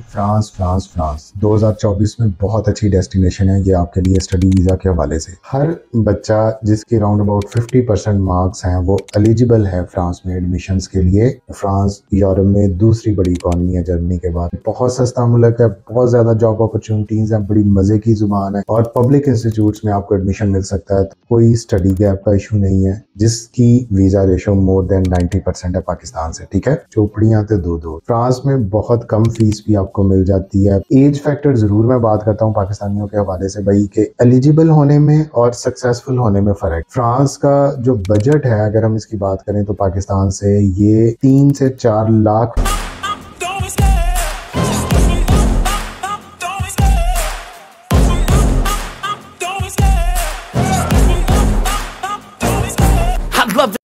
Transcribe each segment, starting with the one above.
France France France 2024 में बहुत अच्छी डेस्टिनेशन है ये आपके लिए स्टडी वीज़ा के हवाले से। हर बच्चा जिसके राउंड अबाउट 50% मार्क्स हैं वो एलिजिबल है फ्रांस में एडमिशन्स के लिए। फ्रांस यूरोप में दूसरी बड़ी इकॉनमी है जर्मनी के बाद। बहुत सस्ता मुल्क है, बहुत ज़्यादा जॉब अपॉर्चुनिटीज़ हैं, बड़ी मज़े की ज़ुबान है और पब्लिक इंस्टीट्यूट्स में आपको एडमिशन मिल सकता है। तो कोई स्टडी गैप का इशू नहीं है, जिसकी वीज़ा रेशो मोर देन 90% है पाकिस्तान से। ठीक है, चौपड़ियाँ तो दो फ्रांस में बहुत कम फीस भी आपको मिल जाती है। एज फैक्टर जरूर मैं बात करता हूँ पाकिस्तानियों के हवाले से भाई कि एलिजिबल होने में और सक्सेसफुल होने में फर्क। फ्रांस का जो बजट है अगर हम इसकी बात करें तो पाकिस्तान से ये 3 से 4 लाख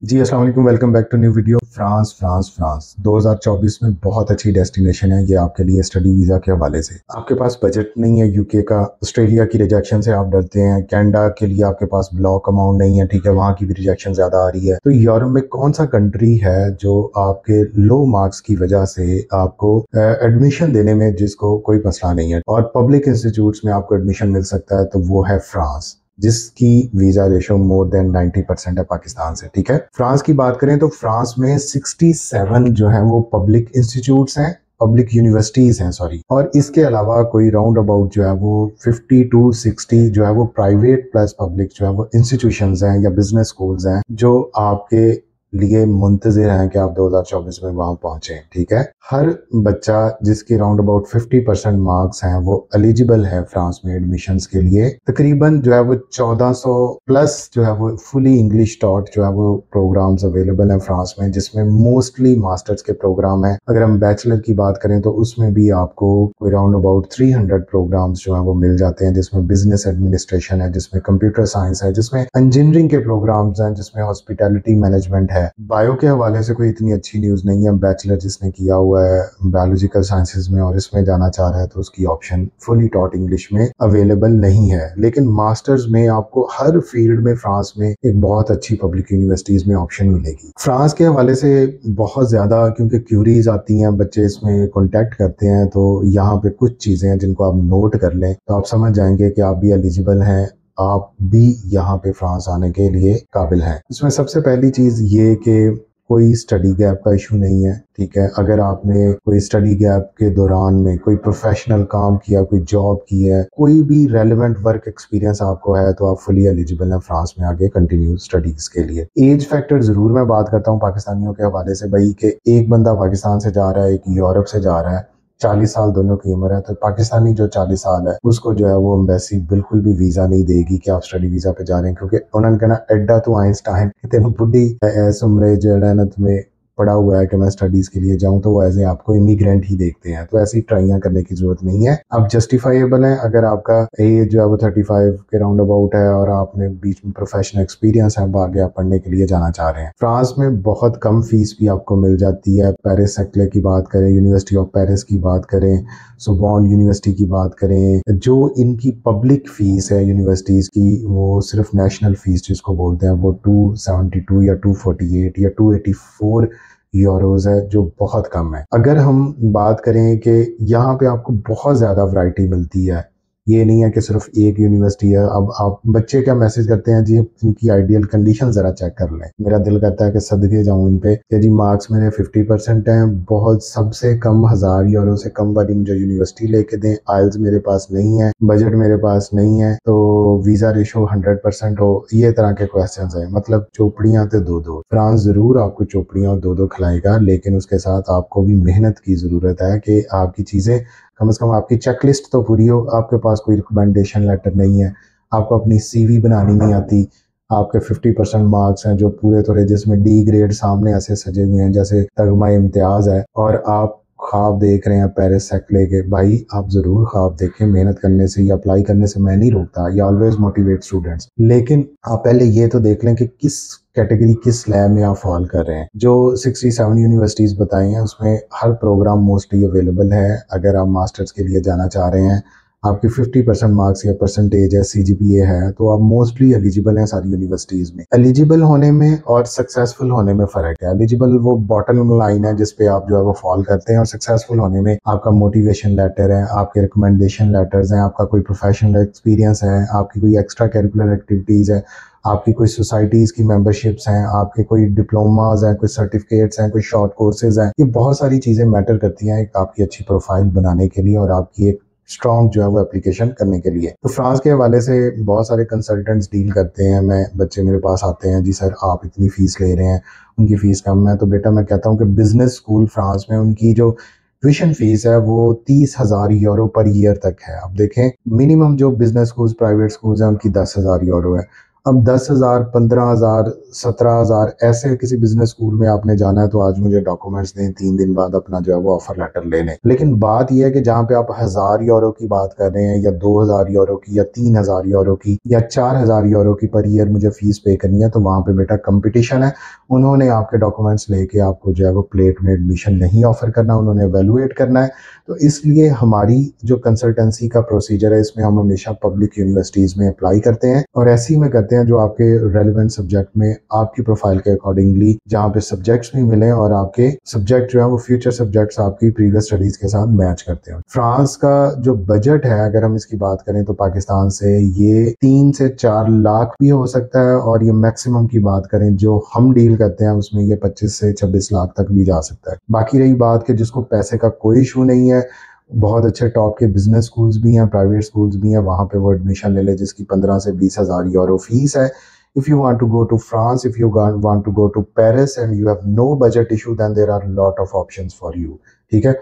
जी अस्सलाम वालेकुम, welcome back to new video. France France France 2024 में बहुत अच्छी डेस्टिनेशन है ये आपके लिए स्टडी वीज़ा के हवाले से। आपके पास बजट नहीं है यूके का, ऑस्ट्रेलिया की रिजेक्शन से आप डरते हैं, कनाडा के लिए आपके पास ब्लॉक अमाउंट नहीं है, ठीक है, वहाँ की भी रिजेक्शन ज़्यादा आ रही है। तो यूरोप में कौन सा कंट्री है जो आपके लो मार्क्स की वजह से आपको एडमिशन देने में जिसको कोई मसला नहीं है और पब्लिक इंस्टीट्यूट्स में आपको एडमिशन मिल सकता है, तो वो है फ्रांस, जिसकी वीजा रेशो मोर देन 90% है पाकिस्तान से। ठीक है, फ्रांस की बात करें तो फ्रांस में 67 जो है वो पब्लिक इंस्टीट्यूट्स हैं, पब्लिक यूनिवर्सिटीज हैं सॉरी, और इसके अलावा कोई राउंड अबाउट जो है वो 50 to 60 जो है वो प्राइवेट प्लस पब्लिक जो है वो इंस्टीट्यूशंस हैं या बिजनेस स्कूल्स हैं जो आपके लिए मुंतजिर हैं कि आप 2024 में वहां पहुंचे। ठीक है, हर बच्चा जिसके राउंड अबाउट 50% मार्क्स हैं वो एलिजिबल है फ्रांस में एडमिशन्स के लिए। तकरीबन जो है वो 1400 प्लस जो है वो फुली इंग्लिश टॉट जो है वो प्रोग्राम्स अवेलेबल हैं फ्रांस में, जिसमें मोस्टली मास्टर्स के प्रोग्राम हैं। अगर हम बैचलर की बात करें तो उसमें भी आपको कोई राउंड अबाउट 300 प्रोग्राम्स जो है वो मिल जाते हैं, जिसमें बिजनेस एडमिनिस्ट्रेशन है, जिसमें कंप्यूटर साइंस है, जिसमें इंजीनियरिंग के प्रोग्राम्स हैं, जिसमें हॉस्पिटैलिटी मैनेजमेंट है। बायो के हवाले से कोई इतनी अच्छी न्यूज़ नहीं है। बैचलर जिसने किया हुआ है बायोलॉजिकल साइंसेज में और इसमें जाना चाह रहा है तो उसकी ऑप्शन फुली टॉट इंग्लिश में अवेलेबल नहीं है, लेकिन मास्टर्स में आपको हर फील्ड में फ्रांस में एक बहुत अच्छी पब्लिक यूनिवर्सिटीज में ऑप्शन मिलेगी। फ्रांस के हवाले से बहुत ज़्यादा क्योंकि क्यूरीज आती हैं, बच्चे इसमें कॉन्टेक्ट करते हैं, तो यहाँ पे कुछ चीज़ें हैं जिनको आप नोट कर लें तो आप समझ जाएंगे कि आप भी एलिजिबल हैं, आप भी यहाँ पे फ्रांस आने के लिए काबिल हैं। इसमें सबसे पहली चीज़ ये कि कोई स्टडी गैप का इशू नहीं है। ठीक है, अगर आपने कोई स्टडी गैप के दौरान में कोई प्रोफेशनल काम किया, कोई जॉब की है, कोई भी रेलेवेंट वर्क एक्सपीरियंस आपको है, तो आप फुली एलिजिबल हैं फ्रांस में आगे कंटिन्यू स्टडीज के लिए। एज फैक्टर जरूर मैं बात करता हूँ पाकिस्तानियों के हवाले से भाई कि एक बंदा पाकिस्तान से जा रहा है, एक यूरोप से जा रहा है, 40 साल दोनों की उम्र है, तो पाकिस्तानी जो 40 साल है उसको जो है वो एम्बेसी बिल्कुल भी वीजा नहीं देगी कि आप स्टडी वीजा पे जा रहे हैं, क्योंकि उन्होंने कहना एडा तो आइंस्टाइन तेन बुढ़ी ऐस उम्रे जो है ना तुम्हें पड़ा हुआ है कि मैं स्टडीज के लिए जाऊं, तो वो ऐसे आपको इमिग्रेंट ही देखते हैं। तो ऐसी ट्राइयां करने की जरूरत नहीं है, आप जस्टिफाइबल हैं। अगर आपका एज जो है वो 35 के राउंड अबाउट है और आपने बीच में प्रोफेशनल एक्सपीरियंस है, आगे आप पढ़ने के लिए जाना चाह रहे हैं। फ्रांस में बहुत कम फीस भी आपको मिल जाती है। पेरिस सेक्ले की बात करें, यूनिवर्सिटी ऑफ पेरिस की बात करें, सोबॉन यूनिवर्सिटी की बात करें, जो इनकी पब्लिक फीस है यूनिवर्सिटीज की, वो सिर्फ नेशनल फीस जिसको बोलते हैं वो 272 या 248 या 284 यूरोज है, जो बहुत कम है। अगर हम बात करें कि यहाँ पे आपको बहुत ज़्यादा वैरायटी मिलती है, ये नहीं है कि सिर्फ एक यूनिवर्सिटी है। अब आप बच्चे क्या मैसेज करते हैं जी इनकी आइडियल कंडीशन ज़रा चेक कर लें। मेरा दिल करता है कि सदके जाऊँ इन पे कि जी मार्क्स मेरे 50% हैं, बहुत सबसे कम 1000 यूरो से कम वाली मुझे यूनिवर्सिटी लेके दें, आइल्स मेरे पास नहीं है, बजट मेरे पास नहीं है, तो वीज़ा रेशो 100% हो, ये तरह के क्वेश्चन हैं। मतलब चौपड़ियाँ तो दो फ्रांस ज़रूर आपको चौपड़ियाँ दो खिलाएगा, लेकिन उसके साथ आपको भी मेहनत की ज़रूरत है कि आपकी चीज़ें कम से कम आपकी चेकलिस्ट तो पूरी हो। आपके पास कोई रिकमेंडेशन लेटर नहीं है, आपको अपनी सीवी बनानी नहीं आती, आपके 50% मार्क्स हैं जो पूरे तोरे जिसमें डी ग्रेड सामने ऐसे सजे हुए हैं जैसे तगमा इम्तियाज है, और आप ख्वाब देख रहे हैं पेरिस सेक्ले के। भाई आप जरूर ख्वाब देखें, मेहनत करने से या अप्लाई करने से मैं नहीं रोकता, ये ऑलवेज मोटिवेट स्टूडेंट्स, लेकिन आप पहले ये तो देख लें कि किस कैटेगरी किस स्लैब में आप फॉल कर रहे हैं। जो 67 यूनिवर्सिटीज बताई हैं उसमें हर प्रोग्राम मोस्टली अवेलेबल है। अगर आप मास्टर्स के लिए जाना चाह रहे हैं आपके 50% मार्क्स या परसेंटेज है, CGPA है, तो आप मोस्टली एलिजिबल हैं सारी यूनिवर्सिटीज़ में। एलिजिबल होने में और सक्सेसफुल होने में फ़र्क है। एलिजिबल वो बॉटम लाइन है जिस पे आप जो है वो फॉल करते हैं, और सक्सेसफुल होने में आपका मोटिवेशन लेटर है, आपके रिकमेंडेशन लेटर्स हैं, आपका कोई प्रोफेशनल एक्सपीरियंस है, आपकी कोई एक्स्ट्रा करिकुलर एक्टिविटीज़ है, आपकी कोई सोसाइटीज़ की मेंबरशिप्स हैं, आपके कोई डिप्लोमाज हैं, कोई सर्टिफिकेट्स हैं, कोई शॉर्ट कोर्सेज हैं। ये बहुत सारी चीज़ें मैटर करती हैं एक आपकी अच्छी प्रोफाइल बनाने के लिए और आपकी एक स्ट्रॉन्ग जो है वो एप्लीकेशन करने के लिए। तो फ्रांस के हवाले से बहुत सारे कंसल्टेंट्स डील करते हैं। बच्चे मेरे पास आते हैं, जी सर आप इतनी फ़ीस ले रहे हैं, उनकी फ़ीस कम है। तो बेटा मैं कहता हूँ कि बिज़नेस स्कूल फ्रांस में उनकी जो ट्यूशन फीस है वो 30,000 यूरो पर ईयर तक है। अब देखें, मिनिमम जो बिजनेस स्कूल्स, प्राइवेट स्कूल्स हैं, उनकी 10,000 यूरो है। अब 10,000, 15,000, 17,000 ऐसे किसी बिजनेस स्कूल में आपने जाना है तो आज मुझे डॉक्यूमेंट्स दें, 3 दिन बाद अपना जो है वो ऑफर लेटर ले लें। लेकिन बात यह है कि जहाँ पे आप 1,000 यूरो की बात कर रहे हैं, या 2,000 यूरो की, या 3,000 यूरो की, या 4,000 यूरो की पर ईयर मुझे फीस पे करनी है, तो वहाँ पे बेटा कंपटीशन है। उन्होंने आपके डॉक्यूमेंट्स लेके आपको जो है वो प्लेट में एडमिशन नहीं ऑफर करना, उन्होंने एवेलुएट करना है। तो इसलिए हमारी जो कंसल्टेंसी का प्रोसीजर है, इसमें हम हमेशा पब्लिक यूनिवर्सिटीज़ में अप्लाई करते हैं, और ऐसे ही में करते हैं जो आपके रेलिवेंट सब्जेक्ट में आपकी प्रोफाइल के अकॉर्डिंगली, जहाँ पे सब्जेक्ट्स भी मिले और आपके सब्जेक्ट जो है वो फ्यूचर सब्जेक्ट्स आपकी प्रीवियस स्टडीज के साथ मैच करते हैं। फ्रांस का जो बजट है, अगर हम इसकी बात करें तो पाकिस्तान से ये 3 से 4 लाख भी हो सकता है, और ये मैक्सिमम की बात करें जो हम डील करते हैं उसमें ये 25 से 26 लाख तक भी जा सकता है। बाकी रही बात कि जिसको पैसे का कोई इशू नहीं है, बहुत अच्छे टॉप के बिजनेस स्कूल्स भी हैं, प्राइवेट स्कूल्स भी हैं, वहाँ पे वो एडमिशन ले ले जिसकी 15 से 20,000 यूरो फीस है। If you want to go to France, if you want to go to Paris and you have no budget issue, then there are lot of options for you। ठीक है,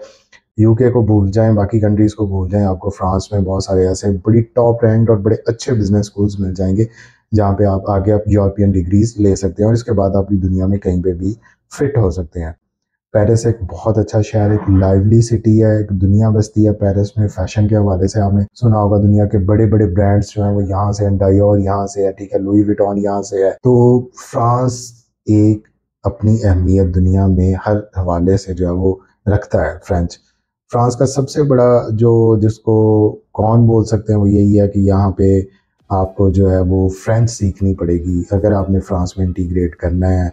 UK को भूल जाएं, बाकी countries को भूल जाएं, आपको फ्रांस में बहुत सारे ऐसे बड़ी टॉप रैंक और बड़े अच्छे बिजनेस स्कूल्स मिल जाएंगे जहाँ पे आप आगे आप यूरोपियन डिग्रीज ले सकते हैं, और इसके बाद आप दुनिया में कहीं पे भी फिट हो सकते हैं। पेरिस एक बहुत अच्छा शहर, एक लाइवली सिटी है, एक दुनिया बसती है पेरिस में। फैशन के हवाले से आपने सुना होगा, दुनिया के बड़े बड़े ब्रांड्स जो हैं वो यहाँ से हैं, डायोर यहाँ से है, ठीक है, लुई विटॉन यहाँ से है। तो फ्रांस एक अपनी अहमियत दुनिया में हर हवाले से जो है वो रखता है। फ्रांस का सबसे बड़ा जो जिसको कौन बोल सकते हैं वो यही है कि यहाँ पे आपको जो है वो फ्रेंच सीखनी पड़ेगी अगर आपने फ्रांस में इंटीग्रेट करना है।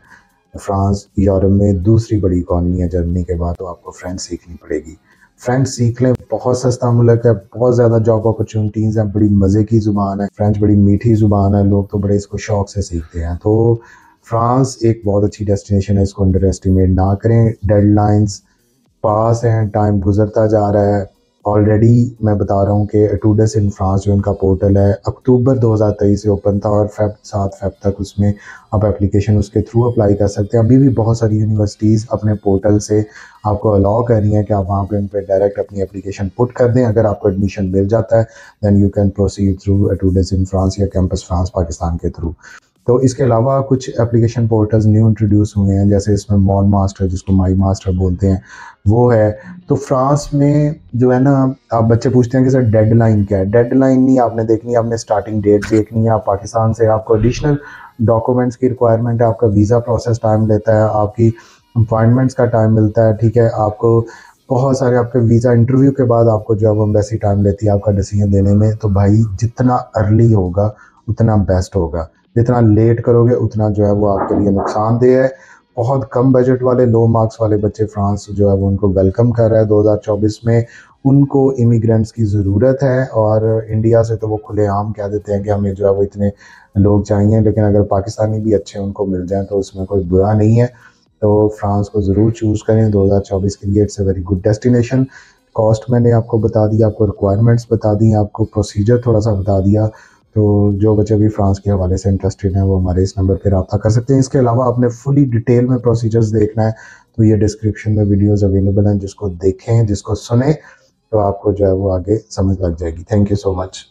फ्रांस यूरोप में दूसरी बड़ी इकॉनमी है जर्मनी के बाद, तो आपको फ्रेंच सीखनी पड़ेगी। फ्रेंच सीख लें, बहुत सस्ता मुल्क है, बहुत ज़्यादा जॉब अपॉर्चुनिटीज़ हैं, बड़ी मज़े की ज़ुबान है, फ्रेंच बड़ी मीठी ज़ुबान है, लोग तो बड़े इसको शौक से सीखते हैं। तो फ्रांस एक बहुत अच्छी डेस्टिनेशन है, इसको अंडर एस्टिमेट ना करें। डेडलाइंस पास हैं, टाइम गुजरता जा रहा है। ऑलरेडी मैं बता रहा हूँ कि एटूडस इन फ्रांस जो इनका पोर्टल है अक्टूबर 2023 से ओपन था, और 7 फेब तक उसमें आप एप्लीकेशन उसके थ्रू अप्लाई कर सकते हैं। अभी भी बहुत सारी यूनिवर्सिटीज़ अपने पोर्टल से आपको अलाउ कर रही हैं कि आप वहाँ पे उन पर डायरेक्ट अपनी एप्लीकेशन पुट कर दें। अगर आपको एडमिशन मिल जाता है then you can proceed through एटूडस इन फ्रांस या कैंपस फ्रांस पाकिस्तान के थ्रू। तो इसके अलावा कुछ एप्लीकेशन पोर्टल्स न्यू इंट्रोड्यूस हुए हैं, जैसे इसमें मॉन मास्टर, जिसको माई मास्टर बोलते हैं, वो है। तो फ्रांस में जो है ना, आप बच्चे पूछते हैं कि सर डेडलाइन क्या है। डेडलाइन नहीं आपने देखनी है, आपने स्टार्टिंग डेट देखनी है। आप पाकिस्तान से आपको एडिशनल डॉक्यूमेंट्स की रिक्वायरमेंट है, आपका वीज़ा प्रोसेस टाइम लेता है, आपकी अपॉइंटमेंट्स का टाइम मिलता है, ठीक है, आपको बहुत सारे आपके वीज़ा इंटरव्यू के बाद आपको जो है वो एम्बेसी टाइम लेती है आपका डिसीजन देने में। तो भाई जितना अर्ली होगा उतना बेस्ट होगा, जितना लेट करोगे उतना जो है वो आपके लिए नुकसानदेह है। बहुत कम बजट वाले, लो मार्क्स वाले बच्चे फ्रांस जो है वो उनको वेलकम कर रहा है 2024 में। उनको इमिग्रेंट्स की ज़रूरत है, और इंडिया से तो वो खुलेआम कह देते हैं कि हमें जो है वो इतने लोग चाहिए, लेकिन अगर पाकिस्तानी भी अच्छे उनको मिल जाएं तो उसमें कोई बुरा नहीं है। तो फ्रांस को ज़रूर चूज़ करें 2024 के लिए। It's a very good destination. Cost मैंने आपको बता दिया, आपको रिक्वायरमेंट्स बता दी, आपको प्रोसीजर थोड़ा सा बता दिया। तो जो बच्चे भी फ्रांस के हवाले से इंटरेस्टेड हैं वो हमारे इस नंबर पर रब्ता कर सकते हैं। इसके अलावा आपने फुली डिटेल में प्रोसीजर्स देखना है तो ये डिस्क्रिप्शन में वीडियोस अवेलेबल हैं, जिसको देखें, जिसको सुने, तो आपको जो है वो आगे समझ लग जाएगी। Thank you so much.